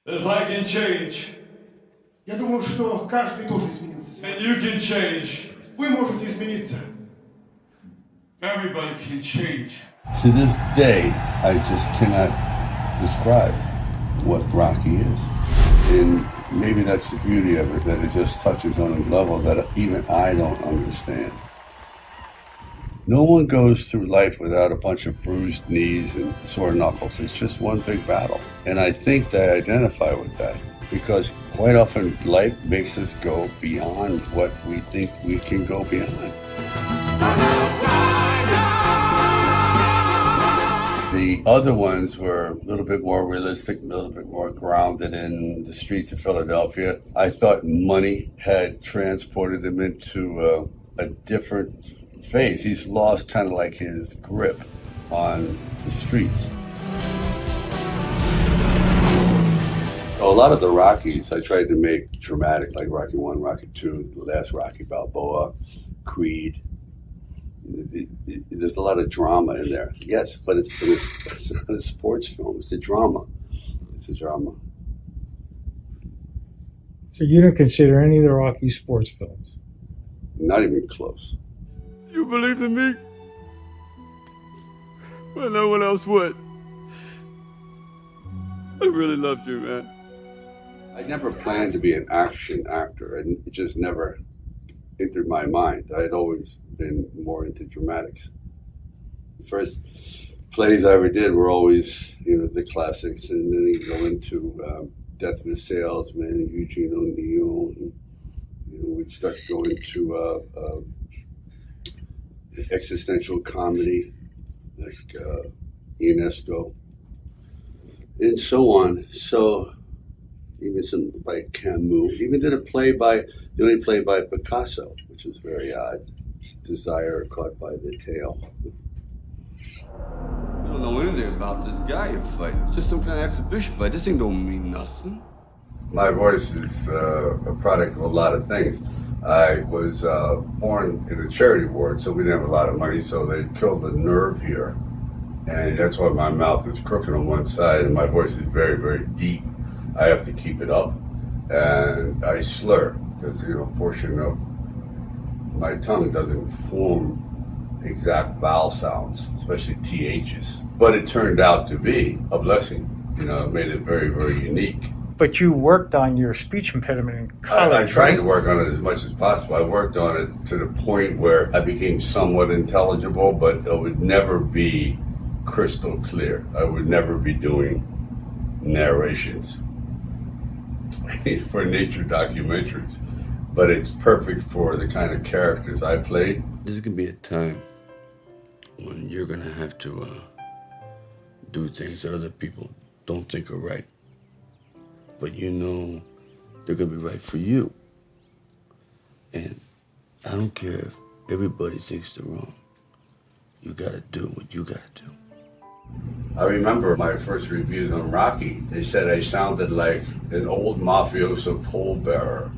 If I can change, Я думаю, что каждый тоже изменился then сегодня. you can change. Вы можете измениться. Everybody can change. To this day, I just cannot describe what Rocky is. And maybe that's the beauty of it, that it just touches on a level that even I don't understand. No one goes through life without a bunch of bruised knees and sore knuckles. It's just one big battle. And I think they identify with that because quite often life makes us go beyond what we think we can go beyond. The other ones were a little bit more realistic, a little bit more grounded in the streets of Philadelphia. I thought money had transported him into a different phase. He's lost kind of like his grip on the streets. A lot of the Rockies I tried to make dramatic, like Rocky 1, Rocky 2, the last Rocky, Balboa, Creed. There's a lot of drama in there. Yes, but it's not a sports film. It's a drama. It's a drama. So you don't consider any of the Rocky sports films? Not even close. You believed in me when no one else would. I really loved you, man. I never planned to be an action actor, and it just never entered my mind. I had always been more into dramatics. The first plays I ever did were always, the classics, and then you go into Death of a Salesman and Eugene O'Neill, and we'd start going to existential comedy like Ionesco, and so on. So even some by Camus, even did the only play by Picasso, which was very odd. Desire caught by the tail. You don't know anything about this guy you're fighting. It's just some kind of exhibition fight. This thing don't mean nothing. My voice is a product of a lot of things. I was born in a charity ward, so we didn't have a lot of money, so they killed the nerve here. And that's why my mouth is crooked on one side and my voice is very, very deep. I have to keep it up. And I slur, because, a portion of my tongue doesn't form exact vowel sounds, especially THs. But it turned out to be a blessing. It made it very, very unique. But you worked on your speech impediment in college. I tried to work on it as much as possible. I worked on it to the point where I became somewhat intelligible, but it would never be crystal clear. I would never be doing narrations for nature documentaries. But it's perfect for the kind of characters I played. There's gonna be a time when you're gonna have to do things that other people don't think are right. But they're gonna be right for you. And I don't care if everybody thinks they're wrong. You gotta do what you gotta do. I remember my first reviews on Rocky. They said I sounded like an old mafioso pallbearer.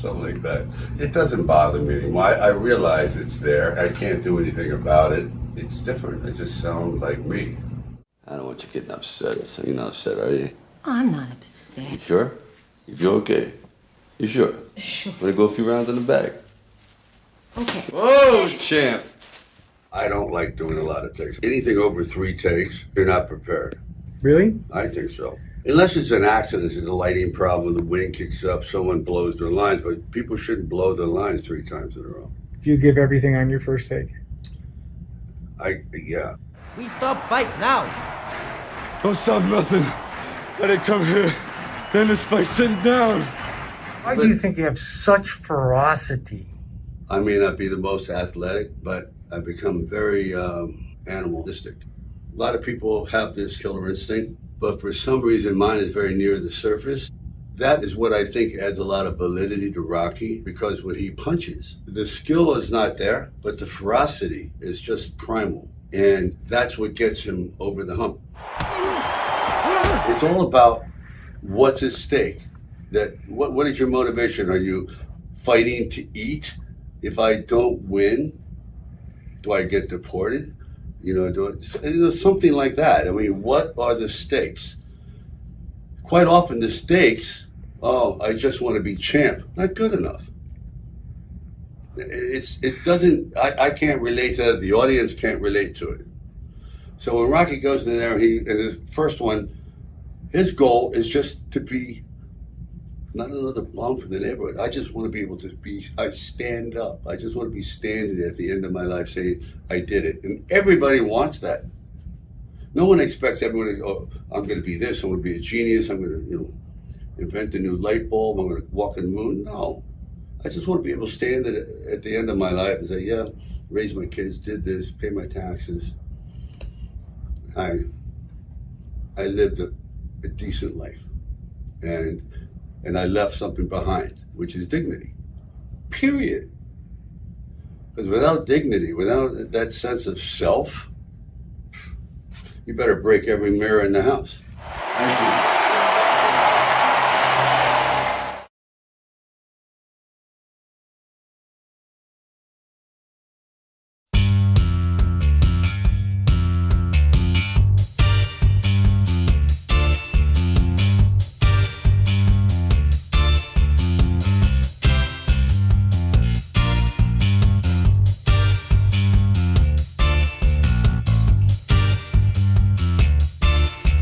Something like that. It doesn't bother me anymore. I realize it's there. I can't do anything about it. It's different. I just sound like me. I don't want you getting upset. So you're not upset, are you? I'm not upset. You sure? You feel okay? You sure? Sure. Want to go a few rounds in the bag? Okay. Whoa, champ! I don't like doing a lot of takes. Anything over 3 takes, you're not prepared. Really? I think so. Unless it's an accident, there's a lighting problem, the wind kicks up, someone blows their lines, but people shouldn't blow their lines 3 times in a row. Do you give everything on your first take? Yeah. We stop fight now. Don't stop nothing. Let it come here. Then this fight sitting down. Why do you think you have such ferocity? I may not be the most athletic, but I've become very animalistic. A lot of people have this killer instinct, but for some reason mine is very near the surface. That is what I think adds a lot of validity to Rocky, because when he punches, the skill is not there, but the ferocity is just primal. And that's what gets him over the hump. It's all about what's at stake. What is your motivation? Are you fighting to eat? If I don't win, do I get deported? Something like that. I mean, what are the stakes? quite often the stakes, I just want to be champ, not good enough. I can't relate to that. The audience can't relate to it. So when Rocky goes in there, in his first one, his goal is just to be not another bum for the neighborhood. I just want to be able to stand up. I just want to be standing at the end of my life saying, I did it. And everybody wants that. No one expects everyone to, I'm going to be this, I'm going to be a genius, I'm going to, invent a new light bulb, I'm going to walk on the moon. No. I just want to be able to stand at the end of my life and say, yeah, raised my kids, did this, pay my taxes. I lived a decent life. And I left something behind, which is dignity. Period. Because without dignity, without that sense of self, you better break every mirror in the house.